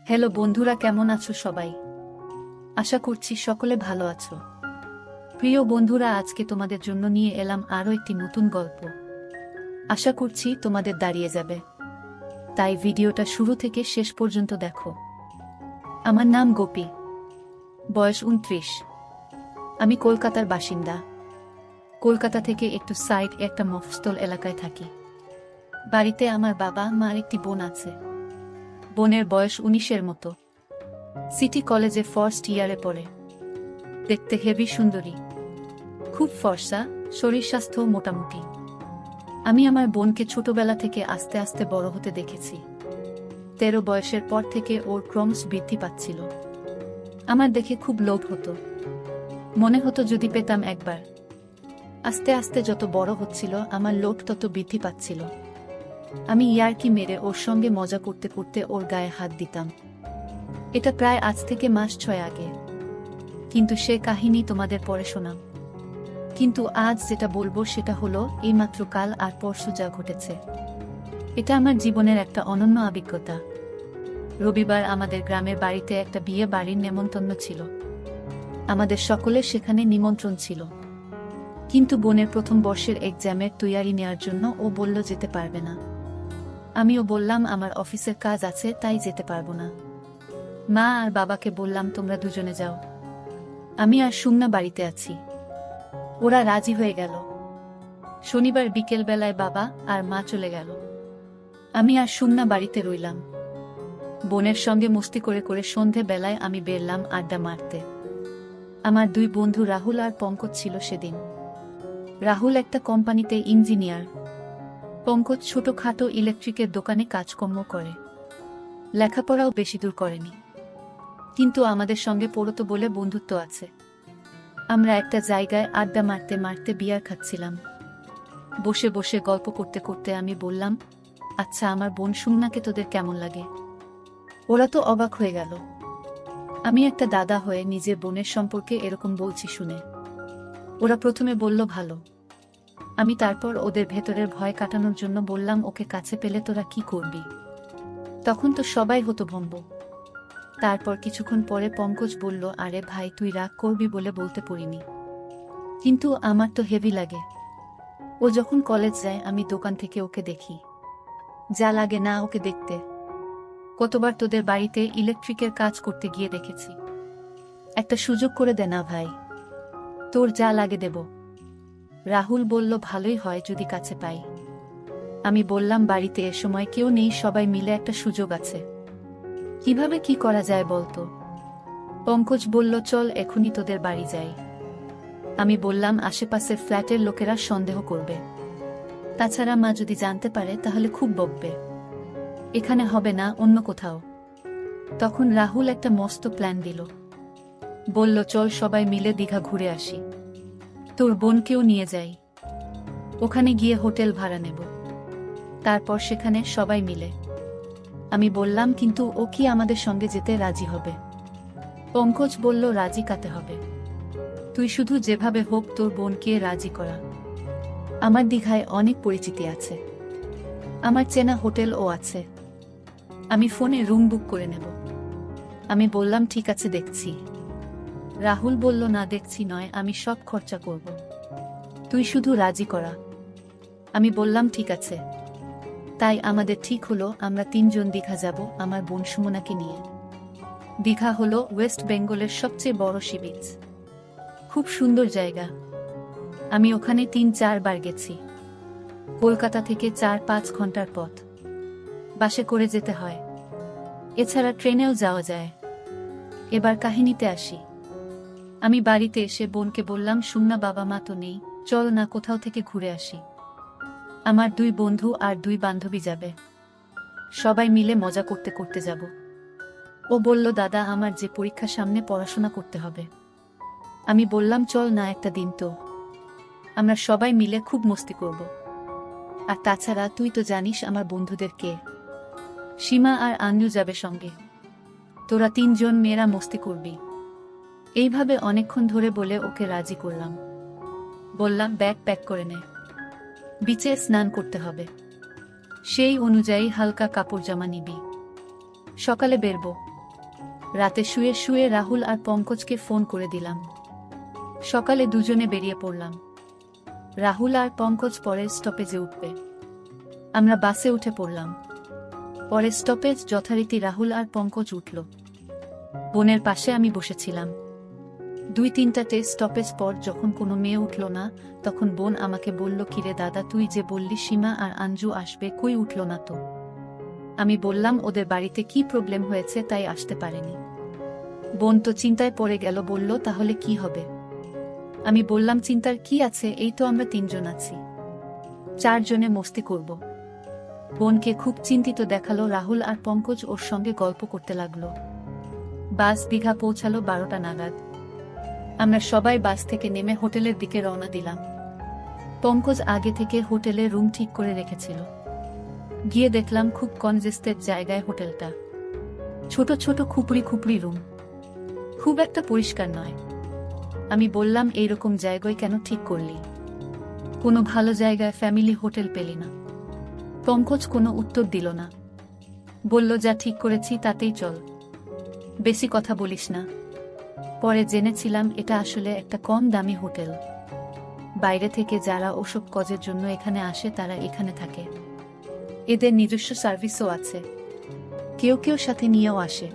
Hello বন্ধুরা, কেমন আছো সবাই? আশা করছি সকলে ভালো আছো। প্রিয় বন্ধুরা, আজকে তোমাদের জন্য নিয়ে এলাম আরও একটি নতুন গল্প। আশা করছি তোমাদের দাঁড়িয়ে যাবে, তাই ভিডিওটা শুরু থেকে শেষ পর্যন্ত দেখো। আমার নাম গোপী, বয়স 29। আমি কলকাতার বাসিন্দা। কলকাতা থেকে একটু সাইড একটা মফস্বল এলাকায় থাকি। বাড়িতে আমার বাবা মা আর একটি বোন আছে। বোনের বয়স 19-এর মতো। সিটি কলেজে ফার্স্ট ইয়ারে পড়ে। দেখতে হেভি সুন্দরী, খুব ফর্সা, শরীর স্বাস্থ্য মোটামুটি। আমি আমার বোনকে ছোটবেলা থেকে আস্তে আস্তে বড় হতে দেখেছি। 13 বয়সের পর থেকে ওর ক্রমশ বৃদ্ধি পাচ্ছিল। আমার দেখে খুব লোভ হতো, মনে হতো যদি পেতাম একবার। আস্তে আস্তে যত বড় হচ্ছিল আমার লোভ তত বৃদ্ধি পাচ্ছিল। আমি ইয়ার্কি মেরে ওর সঙ্গে মজা করতে করতে ওর গায়ে হাত দিতাম। এটা প্রায় আজ থেকে মাস 6 আগে, কিন্তু সে কাহিনী তোমাদের পরে শোনাম। কিন্তু আজ যেটা বলবো সেটা হলো এইমাত্র কাল আর পরশু যা ঘটেছে। এটা আমার জীবনের একটা অনন্য অভিজ্ঞতা। রবিবার আমাদের গ্রামের বাড়িতে একটা বিয়ে বাড়ির নেমন্তন্ন ছিল। আমাদের সকলের সেখানে নিমন্ত্রণ ছিল, কিন্তু বোনের প্রথম বর্ষের এক্সামের তৈয়ারি নেওয়ার জন্য ও বলল যেতে পারবে না। আমিও বললাম আমার অফিসের কাজ আছে, তাই যেতে পারবো না। মা আর বাবাকে বললাম তোমরা দুজনে যাও, আমি আর সুমনা বাড়িতে আছি। ওরা রাজি হয়ে গেল। শনিবার বিকেল বেলায় বাবা আর মা চলে গেল। আমি আর সুমনা বাড়িতে রইলাম। বোনের সঙ্গে মস্তি করে করে সন্ধে বেলায় আমি বেরলাম আড্ডা মারতে। আমার দুই বন্ধু রাহুল আর পঙ্কজ ছিল সেদিন। রাহুল একটা কোম্পানিতে ইঞ্জিনিয়ার, পঙ্কজ ছোটখাটো ইলেকট্রিকের দোকানে কাজকর্ম করে। লেখাপড়াও বেশি দূর করেনি, কিন্তু আমাদের সঙ্গে পড়তো বলে বন্ধুত্ব আছে। আমরা একটা জায়গায় আড্ডা মারতে মারতে বিয়ার খাচ্ছিলাম। বসে বসে গল্প করতে করতে আমি বললাম, আচ্ছা আমার বোন সুমনাকে তোদের কেমন লাগে? ওরা তো অবাক হয়ে গেল। আমি একটা দাদা হয়ে নিজের বোনের সম্পর্কে এরকম বলছি শুনে। ওরা প্রথমে বলল ভালো। আমি তারপর ওদের ভেতরের ভয় কাটানোর জন্য বললাম, ওকে কাছে পেলে তোরা কি করবি? তখন তো সবাই হতভম্ব। তারপর কিছুক্ষণ পরে পঙ্কজ বলল, আরে ভাই তুই রাগ করবি বলে বলতে পারিনি, কিন্তু আমার তো হেভি লাগে। ও যখন কলেজ যায় আমি দোকান থেকে ওকে দেখি। যা লাগে না ওকে দেখতে। কতবার তোদের বাড়িতে ইলেকট্রিকের কাজ করতে গিয়ে দেখেছি। একটা সুযোগ করে দে না ভাই, তোর যা লাগে দেব। রাহুল বলল, ভালোই হয় যদি কাছে পাই। আমি বললাম, বাড়িতে এ সময় কেউ নেই, সবাই মিলে একটা সুযোগ আছে। কিভাবে কি করা যায় বলতো? পঙ্কজ বলল, চল এখনই তোদের বাড়ি যাই। আমি বললাম, আশেপাশের ফ্ল্যাটের লোকেরা সন্দেহ করবে, তাছাড়া মা যদি জানতে পারে তাহলে খুব বকবে। এখানে হবে না, অন্য কোথাও। তখন রাহুল একটা মস্ত প্ল্যান দিল। বলল, চল সবাই মিলে দীঘা ঘুরে আসি, তোর বোনকেও নিয়ে যাই। ওখানে গিয়ে হোটেল ভাড়া নেব, তারপর সেখানে সবাই মিলে। আমি বললাম, কিন্তু ও কি আমাদের সঙ্গে যেতে রাজি হবে? পঙ্কজ বলল, রাজি কাতে হবে? তুই শুধু যেভাবে হোক তোর বোনকে রাজি করা। আমার দীঘায় অনেক পরিচিতি আছে, আমার চেনা হোটেলও আছে। আমি ফোনে রুম বুক করে নেব। আমি বললাম, ঠিক আছে দেখছি। রাহুল বলল, না দেখছি নয়, আমি সব খরচা করব, তুই শুধু রাজি করা। আমি বললাম, ঠিক আছে। তাই আমাদের ঠিক হলো আমরা 3 জন দীঘা যাব, আমার বোন সুমনাকে নিয়ে। দীঘা হলো ওয়েস্ট বেঙ্গলের সবচেয়ে বড় সি বিচ। খুব সুন্দর জায়গা। আমি ওখানে 3-4 বার গেছি। কলকাতা থেকে 4-5 ঘন্টার পথ। বাসে করে যেতে হয়, এছাড়া ট্রেনেও যাওয়া যায়। এবার কাহিনীতে আসি। আমি বাড়িতে এসে বোনকে বললাম, সুমনা বাবা মা তো নেই, চল না কোথাও থেকে ঘুরে আসি। আমার 2 বন্ধু আর 2 বান্ধবী যাবে, সবাই মিলে মজা করতে করতে যাব। ও বলল, দাদা আমার যে পরীক্ষা সামনে, পড়াশোনা করতে হবে। আমি বললাম, চল না একটা দিন তো, আমরা সবাই মিলে খুব মস্তি করব। আর তাছাড়া তুই তো জানিস আমার বন্ধুদের কে, সীমা আর আঞ্জু যাবে সঙ্গে। তোরা 3 জন মেয়েরা মস্তি করবি। এইভাবে অনেকক্ষণ ধরে বলে ওকে রাজি করলাম। বললাম, ব্যাগ প্যাক করে নে, বিচে স্নান করতে হবে, সেই অনুযায়ী হালকা কাপড় জামা নিবি, সকালে বেরবো। রাতে শুয়ে শুয়ে রাহুল আর পঙ্কজকে ফোন করে দিলাম। সকালে দুজনে বেরিয়ে পড়লাম। রাহুল আর পঙ্কজ পরের স্টপেজে উঠবে। আমরা বাসে উঠে পড়লাম। পরের স্টপেজ যথারীতি রাহুল আর পঙ্কজ উঠল। বোনের পাশে আমি বসেছিলাম। 2-3টা স্টপেজ পর যখন কোনো মেয়ে উঠল না, তখন বোন আমাকে বলল, কিরে দাদা, তুই যে বললি সীমা আর আঞ্জু আসবে, কই উঠল না তো? আমি বললাম, ওদের বাড়িতে কি প্রবলেম হয়েছে তাই আসতে পারেনি। বোন তো চিন্তায় পড়ে গেল, বলল তাহলে কি হবে? আমি বললাম, চিন্তার কি আছে, এই তো আমরা 3জন আছি, 4জনে মস্তি করব। বোনকে খুব চিন্তিত দেখালো। রাহুল আর পঙ্কজ ওর সঙ্গে গল্প করতে লাগলো। বাস দীঘা পৌঁছালো 12টা নাগাদ। আমরা সবাই বাস থেকে নেমে হোটেলের দিকে রওনা দিলাম। পঙ্কজ আগে থেকে হোটেলে রুম ঠিক করে রেখেছিল। গিয়ে দেখলাম খুব কনজেস্টেড জায়গায় হোটেলটা। ছোট ছোট খুপড়ি খুপড়ি রুম, খুব একটা পরিষ্কার নয়। আমি বললাম, এইরকম জায়গায় কেন ঠিক করলি? কোনো ভালো জায়গায় ফ্যামিলি হোটেল পেলি না? পঙ্কজ কোনো উত্তর দিল না। বলল, যা ঠিক করেছি তাতেই চল, বেশি কথা বলিস না। পরে জেনেছিলাম এটা আসলে একটা কম দামি হোটেল। বাইরে থেকে যারা ওসব কাজের জন্য এখানে আসে তারা এখানে থাকে। এদের নিজস্ব সার্ভিসও আছে, কেউ কেউ সাথে নিয়েও আসে।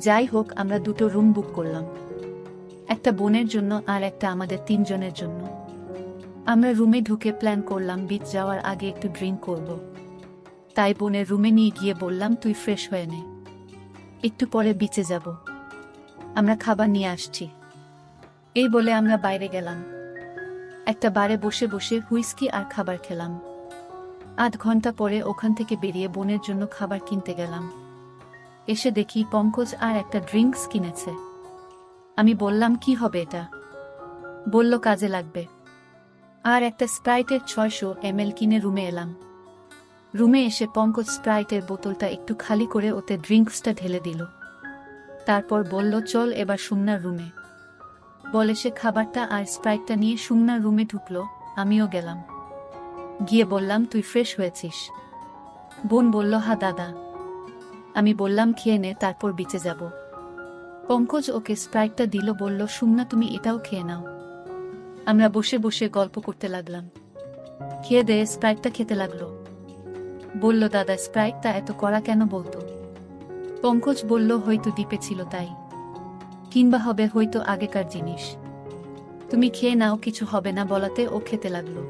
যাই হোক, আমরা 2টো রুম বুক করলাম, একটা বোনের জন্য আর একটা আমাদের 3জনের জন্য। আমরা রুমে ঢুকে প্ল্যান করলাম বিচ যাওয়ার আগে একটু ড্রিঙ্ক করব। তাই বোনের রুমে নিয়ে গিয়ে বললাম, তুই ফ্রেশ হয়ে নে, একটু পরে বিচে যাব, আমরা খাবার নিয়ে আসছি। এই বলে আমরা বাইরে গেলাম। একটা বারে বসে বসে হুইস্কি আর খাবার খেলাম। আধ ঘন্টা পরে ওখান থেকে বেরিয়ে বোনের জন্য খাবার কিনতে গেলাম। এসে দেখি পঙ্কজ আর একটা ড্রিঙ্কস কিনেছে। আমি বললাম, কি হবে এটা? বলল, কাজে লাগবে। আর একটা স্প্রাইটের 600 ml কিনে রুমে এলাম। রুমে এসে পঙ্কজ স্প্রাইটের বোতলটা একটু খালি করে ওতে ড্রিঙ্কসটা ঢেলে দিল। তারপর বলল, চল এবার সুমনার রুমে। বলে সে খাবারটা আর স্প্রাইটটা নিয়ে সুমনার রুমে ঢুকলো। আমিও গেলাম। গিয়ে বললাম, তুই ফ্রেশ হয়েছিস? বোন বলল, হ্যাঁ দাদা। আমি বললাম, খেয়ে নে, তারপর বিচে যাব। পঙ্কজ ওকে স্প্রাইটটা দিল, বলল, সুমনা তুমি এটাও খেয়ে নাও। আমরা বসে বসে গল্প করতে লাগলাম। খেয়ে দিয়ে স্প্রাইটটা খেতে লাগলো। বলল, দাদা স্প্রাইটটা এত কড়া কেন বলতো? পঙ্কজ বলল, হয়তো দ্বীপে ছিল তাই, কিংবা হবে হয়তো আগেকার জিনিস। তুমি খেয়ে নাও, কিছু হবে না বলাতে ও খেতে লাগলো।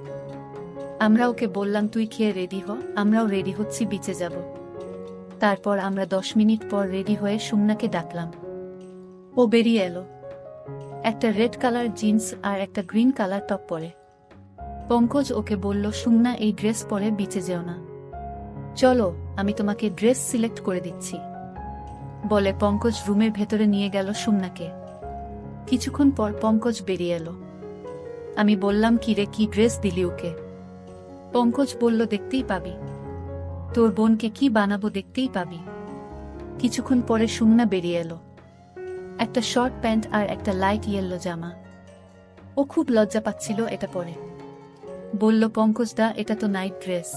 আমরা ওকে বললাম, তুই খেয়ে রেডি হ, আমরাও রেডি হচ্ছি, বিচে যাব। তারপর আমরা 10 মিনিট পর রেডি হয়ে সুমনাকে ডাকলাম। ও বেরিয়ে এলো, একটা রেড কালার জিন্স আর একটা গ্রিন কালার টপ পরে। পঙ্কজ ওকে বলল, সুমনা এই ড্রেস পরে বিচে যেও না, চলো আমি তোমাকে ড্রেস সিলেক্ট করে দিচ্ছি। বলে পঙ্কজ রুমের ভেতরে নিয়ে গেল সুমনাকে। কিছুক্ষণ পর পঙ্কজ বেরিয়ে এলো। আমি বললাম, কিরে, কি ড্রেস দিলি ওকে? পঙ্কজ বলল, দেখতেই পাবি, তোর বোনকে কি বানাবো, দেখতেই পাবি। কিছুক্ষণ পরে সুমনা বেরিয়ে এলো, একটা শর্ট প্যান্ট আর একটা লাইট ইয়েলো জামা। ও খুব লজ্জা পাচ্ছিল এটা পরে। বলল, পঙ্কজ দা, এটা তো নাইট ড্রেস,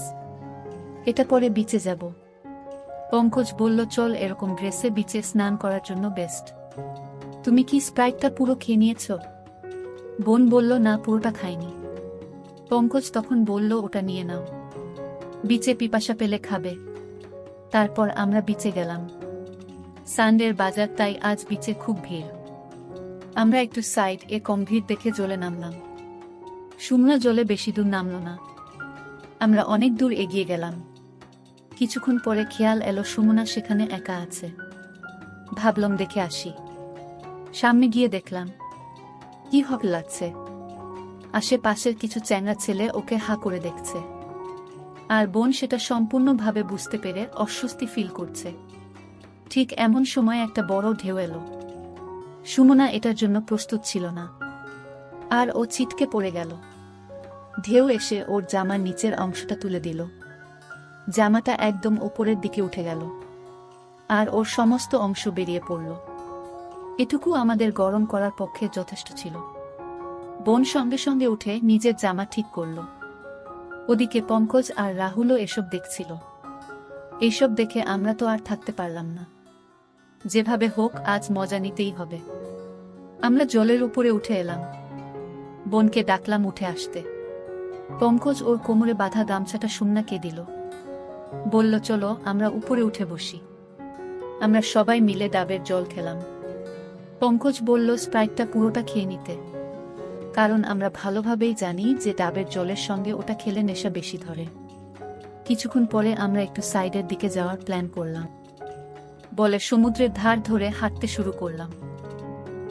এটা পরে বিচে যাব। পঙ্কজ বলল, চল, এরকম ড্রেসে বিচে স্নান করার জন্য বেস্ট। তুমি কি স্প্রাইটটা পুরো খেয়ে নিয়েছ? বোন বলল, না, পুরোটা খাইনি। পঙ্কজ তখন বলল, ওটা নিয়ে নাও, বিচে পিপাসা পেলে খাবে। তারপর আমরা বিচে গেলাম। সানডের বাজার, তাই আজ বিচে খুব ভিড়। আমরা একটু সাইড এ কম ভিড় দেখে জলে নামলাম। সুমনা জলে বেশি দূর নামল না। আমরা অনেক দূর এগিয়ে গেলাম। কিছুক্ষণ পরে খেয়াল এলো সুমনা সেখানে একা আছে। ভাবলাম দেখে আসি। সামনে গিয়ে দেখলাম কি হক লাগছে, আশেপাশের কিছু চ্যাংড়া ছেলে ওকে হা করে দেখছে। আর বোন সেটা সম্পূর্ণভাবে বুঝতে পেরে অস্বস্তি ফিল করছে। ঠিক এমন সময় একটা বড় ঢেউ এলো। সুমনা এটার জন্য প্রস্তুত ছিল না, আর ও ছিটকে পড়ে গেল। ঢেউ এসে ওর জামার নিচের অংশটা তুলে দিল। জামাটা একদম ওপরের দিকে উঠে গেল, আর ওর সমস্ত অংশ বেরিয়ে পড়ল। এটুকু আমাদের গরম করার পক্ষে যথেষ্ট ছিল। বোন সঙ্গে সঙ্গে উঠে নিজের জামা ঠিক করল। ওদিকে পঙ্কজ আর রাহুলও এসব দেখছিল। এইসব দেখে আমরা তো আর থাকতে পারলাম না। যেভাবে হোক আজ মজা নিতেই হবে। আমরা জলের উপরে উঠে এলাম। বোনকে ডাকলাম উঠে আসতে। পঙ্কজ ওর কোমরে বাঁধা গামছাটা সুমনাকে দিল। বলল, চলো আমরা উপরে উঠে বসি। আমরা সবাই মিলে ডাবের জল খেলাম। পঙ্কজ বলল স্প্রাইটটা পুরোটা খেয়ে নিতে, কারণ আমরা ভালোভাবেই জানি যে ডাবের জলের সঙ্গে ওটা খেলে নেশা বেশি ধরে। কিছুক্ষণ পরে আমরা একটু সাইডের দিকে যাওয়ার প্ল্যান করলাম বলে সমুদ্রের ধার ধরে হাঁটতে শুরু করলাম।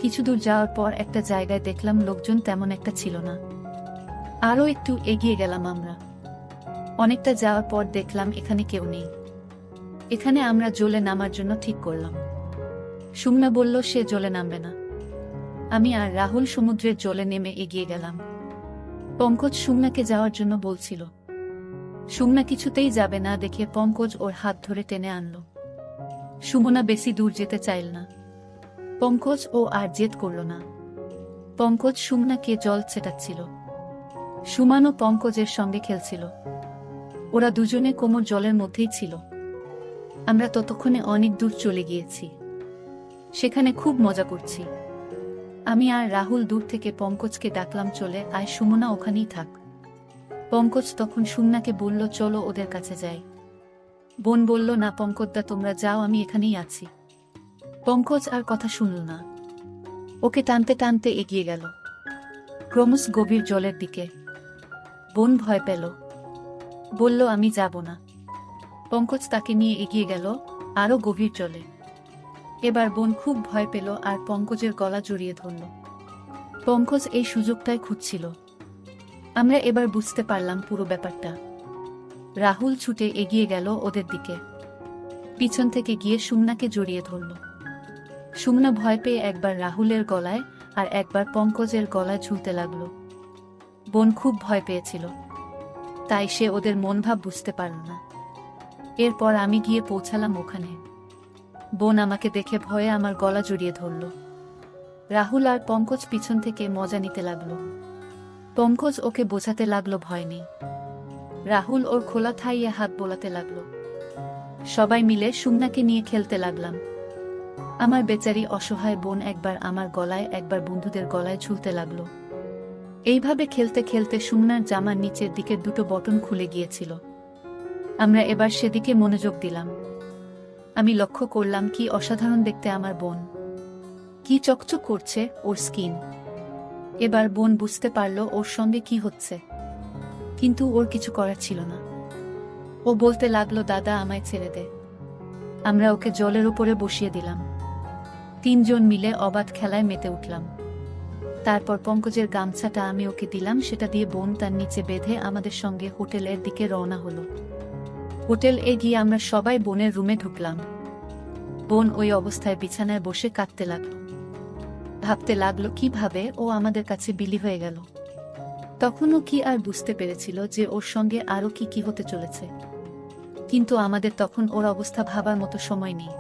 কিছু দূর যাওয়ার পর একটা জায়গায় দেখলাম লোকজন তেমন একটা ছিল না। আরও একটু এগিয়ে গেলাম আমরা। অনেকটা যাওয়ার পর দেখলাম এখানে কেউ নেই। এখানে আমরা জলে নামার জন্য ঠিক করলাম। সুমনা বলল সে জলে নামবে না। আমি আর রাহুল সমুদ্রের জলে নেমে এগিয়ে গেলাম। পঙ্কজ সুমনাকে যাওয়ার জন্য বলছিল। সুমনা কিছুতেই যাবে না দেখে পঙ্কজ ওর হাত ধরে টেনে আনল। সুমনা বেশি দূর যেতে চাইল না। পঙ্কজ ও আর জেদ করল না। পঙ্কজ সুমনাকে জল ছেটাচ্ছিল। সুমানও পঙ্কজের সঙ্গে খেলছিল। ওরা দুজনে কোমর জলের মধ্যেই ছিল। আমরা ততক্ষণে অনেক দূর চলে গিয়েছি। সেখানে খুব মজা করছি। আমি আর রাহুল দূর থেকে পঙ্কজকে ডাকলাম, চলে আয় সুমনা, ওখানেই থাক। পঙ্কজ তখন সুমনাকে বলল, চলো ওদের কাছে যাই। বোন বলল, না পঙ্কজদা তোমরা যাও, আমি এখানেই আছি। পঙ্কজ আর কথা শুনল না। ওকে টানতে টানতে এগিয়ে গেল ক্রমশ গভীর জলের দিকে। বোন ভয় পেল, বলল আমি যাব না। পঙ্কজ তাকে নিয়ে এগিয়ে গেল আরো গভীর জলে। এবার বোন খুব ভয় পেল আর পঙ্কজের গলা জড়িয়ে ধরল। পঙ্কজ এই সুযোগটাই খুঁজছিল। আমরা এবার বুঝতে পারলাম পুরো ব্যাপারটা। রাহুল ছুটে এগিয়ে গেল ওদের দিকে। পিছন থেকে গিয়ে সুমনাকে জড়িয়ে ধরল। সুমনা ভয় পেয়ে একবার রাহুলের গলায় আর একবার পঙ্কজের গলায় ঝুলতে লাগল। বোন খুব ভয় পেয়েছিল, তাই সে ওদের মনভাব বুঝতে পারল না। এরপর আমি গিয়ে পৌঁছালাম ওখানে। বোন আমাকে দেখে ভয়ে আমার গলা জড়িয়ে ধরল। রাহুল আর পঙ্কজ পিছন থেকে মজা নিতে লাগলো। পঙ্কজ ওকে বোঝাতে লাগলো ভয় নেই। রাহুল ওর খোলা থাইয়ে হাত বোলাতে লাগলো। সবাই মিলে সুমনাকে নিয়ে খেলতে লাগলাম। আমার বেচারি অসহায় বোন একবার আমার গলায় একবার বন্ধুদের গলায় ঝুলতে লাগলো। এইভাবে খেলতে খেলতে সুমনার জামার নিচের দিকের দুটো বটন খুলে গিয়েছিল। আমরা এবার সেদিকে মনোযোগ দিলাম। আমি লক্ষ্য করলাম কি অসাধারণ দেখতে আমার বোন, কি চকচক করছে ওর স্কিন। এবার বোন বুঝতে পারল ওর সঙ্গে কি হচ্ছে, কিন্তু ওর কিছু করার ছিল না। ও বলতে লাগলো, দাদা আমায় ছেড়ে দে। আমরা ওকে জলের উপরে বসিয়ে দিলাম। তিনজন মিলে অবাধ খেলায় মেতে উঠলাম। তারপর পঙ্কজের গামছাটা আমি ওকে দিলাম, সেটা দিয়ে বোন তার নিচে বেঁধে আমাদের সঙ্গে হোটেলের দিকে রওনা হলো। হোটেল গিয়ে আমরা সবাই বোনের রুমে ঢুকলাম। বোন ওই অবস্থায় বিছানায় বসে কাঁদতে লাগলো। ভাবতে লাগলো কিভাবে ও আমাদের কাছে বিলি হয়ে গেল। তখনও কি আর বুঝতে পেরেছিল যে ওর সঙ্গে আরো কি কি হতে চলেছে। কিন্তু আমাদের তখন ওর অবস্থা ভাবার মতো সময় নেই।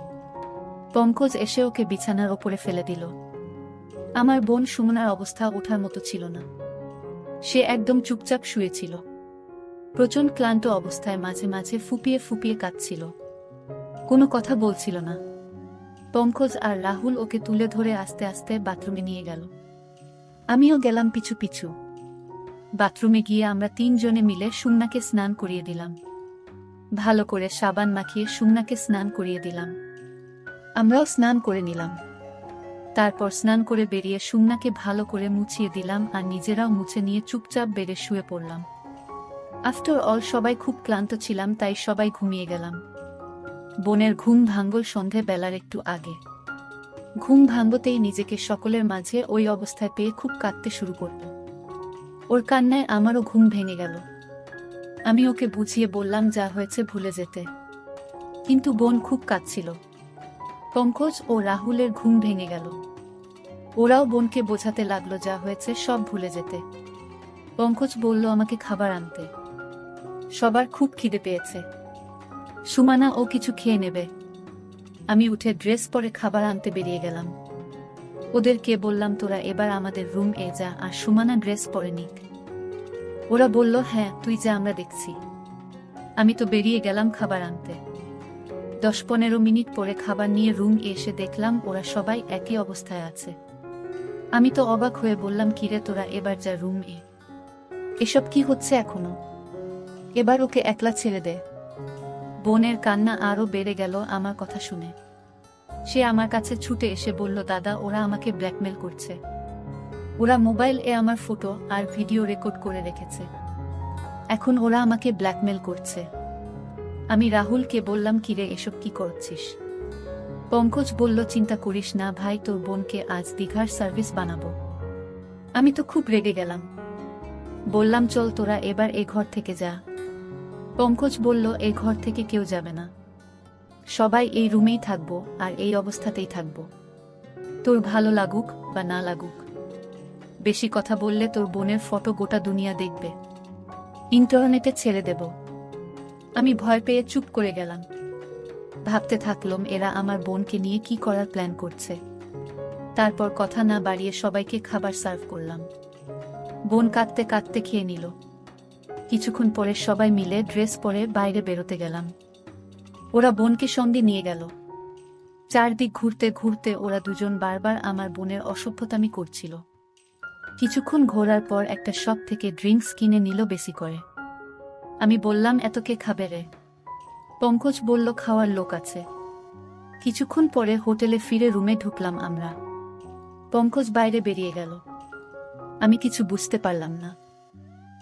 পঙ্কজ এসে ওকে বিছানার ওপরে ফেলে দিল। আমার বোন সুমনার অবস্থা ওঠার মতো ছিল না। সে একদম চুপচাপ শুয়েছিল। প্রচণ্ড ক্লান্ত অবস্থায় মাঝে মাঝে ফুপিয়ে ফুপিয়ে কাঁদছিল, কোনো কথা বলছিল না। পঙ্কজ আর রাহুল ওকে তুলে ধরে আস্তে আস্তে বাথরুমে নিয়ে গেল। আমিও গেলাম পিছু পিছু। বাথরুমে গিয়ে আমরা তিনজনে মিলে সুমনাকে স্নান করিয়ে দিলাম। ভালো করে সাবান মাখিয়ে সুমনাকে স্নান করিয়ে দিলাম। আমরাও স্নান করে নিলাম। তারপর স্নান করে বেরিয়ে সুমনাকে ভালো করে মুছিয়ে দিলাম আর নিজেরাও মুছে নিয়ে চুপচাপ বেডে শুয়ে পড়লাম। আফটার অল সবাই খুব ক্লান্ত ছিলাম, তাই সবাই ঘুমিয়ে গেলাম। বোনের ঘুম ভাঙল সন্ধে বেলার একটু আগে। ঘুম ভাঙতেই নিজেকে সকলের মাঝে ওই অবস্থায় পেয়ে খুব কাঁদতে শুরু করল। ওর কান্নায় আমারও ঘুম ভেঙে গেল। আমি ওকে বুঝিয়ে বললাম যা হয়েছে ভুলে যেতে, কিন্তু বোন খুব কাঁদছিল। পঙ্কজ ও রাহুলের ঘুম ভেঙে গেল। ওরাও বোনকে বোঝাতে লাগলো যা হয়েছে সব ভুলে যেতে। পঙ্কজ বলল আমাকে খাবার আনতে, সবার খুব খিদে পেয়েছে। সুমানা ও কিছু খেয়ে নেবে। আমি উঠে ড্রেস পরে খাবার আনতে বেরিয়ে গেলাম। ওদেরকে বললাম তোরা এবার আমাদের রুম যা আর সুমানা ড্রেস পরে নিক। ওরা বলল হ্যাঁ তুই যা, আমরা দেখছি। আমি তো বেরিয়ে গেলাম খাবার আনতে। 10-15 মিনিট পরে খাবার নিয়ে রুম এসে দেখলাম ওরা সবাই একই অবস্থায় আছে। আমি তো অবাক হয়ে বললাম, কিরে তোরা এবার যা রুম এ, এসব কি হচ্ছে এখনো? এবার ওকে একলা ছেড়ে দে। বোনের কান্না আরো বেড়ে গেল আমার কথা শুনে। সে আমার কাছে ছুটে এসে বলল, দাদা ওরা আমাকে ব্ল্যাকমেল করছে। ওরা মোবাইল এ আমার ফটো আর ভিডিও রেকর্ড করে রেখেছে। এখন ওরা আমাকে ব্ল্যাকমেল করছে। আমি রাহুলকে বললাম, কিরে এসব কি করছিস? পঙ্কজ বলল, চিন্তা করিস না ভাই, তোর বোনকে আজ দীঘার সার্ভিস বানাবো। আমি তো খুব রেগে গেলাম। বললাম, চল তোরা এবার এ ঘর থেকে যা। পঙ্কজ বলল, এই ঘর থেকে কেউ যাবে না, সবাই এই রুমেই থাকবো আর এই অবস্থাতেই থাকবো, তোর ভালো লাগুক বা না লাগুক। বেশি কথা বললে তোর বোনের ফটো গোটা দুনিয়া দেখবে, ইন্টারনেটে ছেড়ে দেব। আমি ভয় পেয়ে চুপ করে গেলাম। ভাবতে থাকলাম এরা আমার বোনকে নিয়ে কি করার প্ল্যান করছে। তারপর কথা না বাড়িয়ে সবাইকে খাবার সার্ভ করলাম। বোন কাঁদতে কাঁদতে খেয়ে নিল। কিছুক্ষণ পরে সবাই মিলে ড্রেস পরে বাইরে বেরোতে গেলাম। ওরা বোনকে সঙ্গে নিয়ে গেল। চারদিক ঘুরতে ঘুরতে ওরা দুজন বারবার আমার বোনের অসভ্যতামি করছিল। কিছুক্ষণ ঘোরার পর একটা শপ থেকে ড্রিঙ্কস কিনে নিল বেশি করে। আমি বললাম, এত কে খাবে রে? পঙ্কজ বলল, খাওয়ার লোক আছে। কিছুক্ষণ পরে হোটেলে ফিরে রুমে ঢুকলাম আমরা। পঙ্কজ বাইরে বেরিয়ে গেল। আমি কিছু বুঝতে পারলাম না।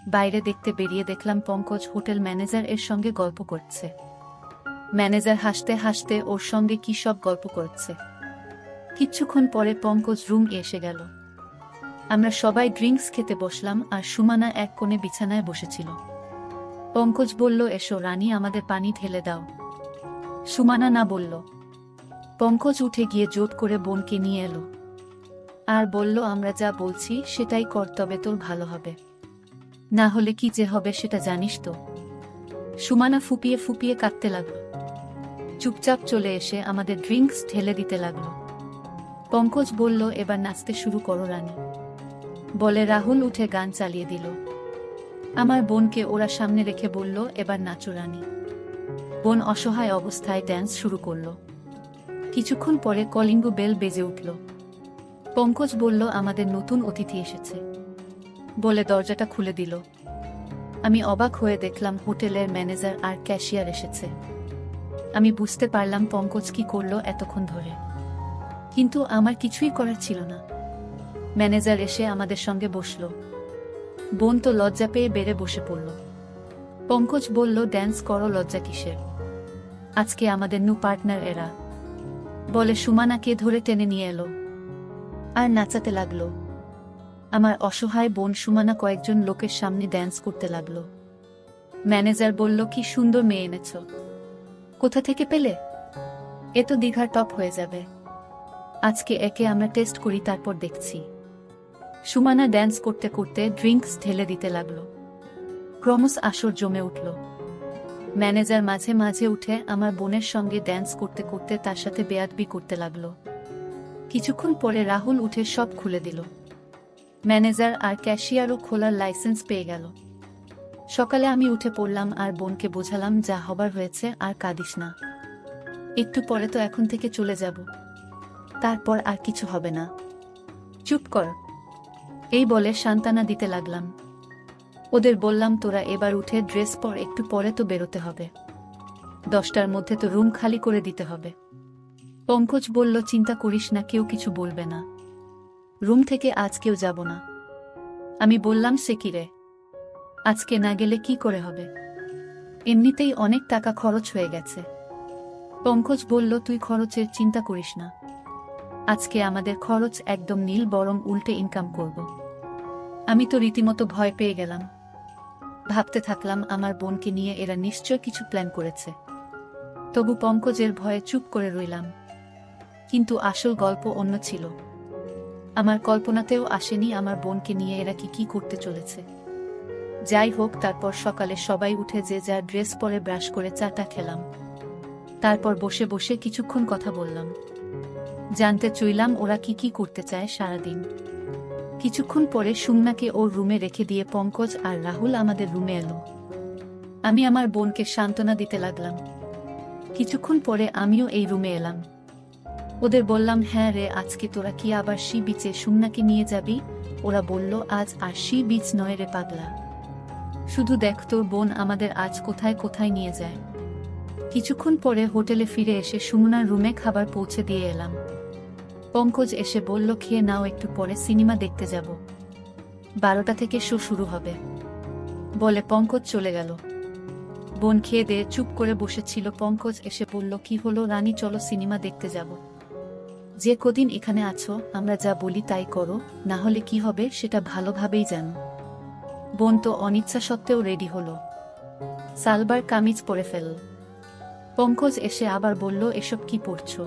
বাইরে দেখতে বেরিয়ে দেখলাম পঙ্কজ হোটেল ম্যানেজার এর সঙ্গে গল্প করছে। ম্যানেজার হাসতে হাসতে ওর সঙ্গে কি সব গল্প করছে। কিছুক্ষণ পরে পঙ্কজ রুম এসে গেল। আমরা সবাই ড্রিঙ্কস খেতে বসলাম আর সুমানা এক কোণে বিছানায় বসেছিল। পঙ্কজ বলল, এসো রানী, আমাদের পানি ঢেলে দাও। সুমানা না বলল। পঙ্কজ উঠে গিয়ে জোট করে বোনকে নিয়ে এলো আর বলল, আমরা যা বলছি সেটাই কর, তবে তোর ভালো হবে, না হলে কি যে হবে সেটা জানিস তো। সুমানা ফুপিয়ে ফুপিয়ে কাঁদতে লাগলো। চুপচাপ চলে এসে আমাদের ড্রিঙ্কস ঢেলে দিতে লাগলো। পঙ্কজ বলল, এবার নাচতে শুরু করো রানী, বলে রাহুল উঠে গান চালিয়ে দিল। আমার বোনকে ওরা সামনে রেখে বলল, এবার নাচো রানী। বোন অসহায় অবস্থায় ড্যান্স শুরু করল। কিছুক্ষণ পরে কলিঙ্গ বেল বেজে উঠল। পঙ্কজ বলল, আমাদের নতুন অতিথি এসেছে, বলে দরজাটা খুলে দিল। আমি অবাক হয়ে দেখলাম হোটেলের ম্যানেজার আর ক্যাশিয়ার এসেছে। আমি বুঝতে পারলাম পঙ্কজ কি করলো এতক্ষণ ধরে, কিন্তু আমার কিছুই করার ছিল না। ম্যানেজার এসে আমাদের সঙ্গে বসল। বোন তো লজ্জা পেয়ে বেড়ে বসে পড়ল। পঙ্কজ বলল, ড্যান্স করো, লজ্জা কিসের? আজকে আমাদের নু পার্টনার এরা, বলে সুমানাকে ধরে টেনে নিয়ে এলো আর নাচাতে লাগলো। আমার অসহায় বোন সুমানা কয়েকজন লোকের সামনে ড্যান্স করতে লাগলো। ম্যানেজার বলল, কি সুন্দর মেয়ে এনেছ, কোথা থেকে পেলে? এ তো দীঘার টপ হয়ে যাবে। আজকে একে আমরা টেস্ট করি, তারপর দেখছি। সুমানা ড্যান্স করতে করতে ড্রিঙ্কস ঢেলে দিতে লাগলো। ক্রমশ আসর জমে উঠল। ম্যানেজার মাঝে মাঝে উঠে আমার বোনের সঙ্গে ড্যান্স করতে করতে তার সাথে বেয়াদবি করতে লাগলো। কিছুক্ষণ পরে রাহুল উঠে সব খুলে দিল। ম্যানেজার আর ক্যাশিয়ারও খোলার লাইসেন্স পেয়ে গেল। সকালে আমি উঠে পড়লাম আর বোনকে বোঝালাম, যা হবার হয়েছে, আর কাঁদিস না। একটু পরে তো এখন থেকে চলে যাব, তারপর আর কিছু হবে না, চুপ কর, এই বলে সান্ত্বনা দিতে লাগলাম। ওদের বললাম, তোরা এবার উঠে ড্রেস পর, একটু পরে তো বেরোতে হবে, 10টার মধ্যে তো রুম খালি করে দিতে হবে। পঙ্কজ বলল, চিন্তা করিস না, কেউ কিছু বলবে না, রুম থেকে আজ কেউ যাব না। আমি বললাম, সে কি রে, আজকে না গেলে কি করে হবে? এমনিতেই অনেক টাকা খরচ হয়ে গেছে। পঙ্কজ বলল, তুই খরচের চিন্তা করিস না, আজকে আমাদের খরচ একদম নীল, বরং উল্টে ইনকাম করব। আমি তো রীতিমতো ভয় পেয়ে গেলাম। ভাবতে থাকলাম আমার বোনকে নিয়ে এরা নিশ্চয় কিছু প্ল্যান করেছে। তবু পঙ্কজের ভয়ে চুপ করে রইলাম। কিন্তু আসল গল্প অন্য ছিল। আমার কল্পনাতেও আসেনি আমার বোনকে নিয়ে এরা কি করতে চলেছে। যাই হোক, তারপর সকালে সবাই উঠে যে যার ড্রেস পরে ব্রাশ করে চাটা খেলাম। তারপর বসে বসে কিছুক্ষণ কথা বললাম, জানতে চাইলাম ওরা কি করতে চায় সারাদিন। কিছুক্ষণ পরে সুমনাকে ওর রুমে রেখে দিয়ে পঙ্কজ আর রাহুল আমাদের রুমে এলো। আমি আমার বোনকে সান্ত্বনা দিতে লাগলাম। কিছুক্ষণ পরে আমিও এই রুমে এলাম। ওদের বললাম, হ্যাঁ রে, আজকে তোরা কি আবার সি বিচে সুমনাকে নিয়ে যাবি? ওরা বলল, আজ আর সি বিচ নয় রে পাগলা, শুধু দেখ তোর বোন আমাদের আজ কোথায় কোথায় নিয়ে যায়। কিছুক্ষণ পরে হোটেলে ফিরে এসে সুমনার রুমে খাবার পৌঁছে দিয়ে এলাম। পঙ্কজ এসে বলল, খেয়ে নাও, একটু পরে সিনেমা দেখতে যাব, 12টা থেকে শো শুরু হবে বলে পঙ্কজ চলে গেল। বোন খেয়ে দিয়ে চুপ করে বসেছিল। পঙ্কজ এসে বলল, কি হলো রানী, চলো সিনেমা দেখতে যাব। যে কদিন এখানে আছো আমরা যা বলি তাই করো, না হলে কি হবে সেটা ভালোভাবেই জানো। বোন তো অনিচ্ছা সত্ত্বেও রেডি হলো, সালবার কামিজ পরে ফেলল। পঙ্কজ এসে আবার বলল, এসব কি পরছো?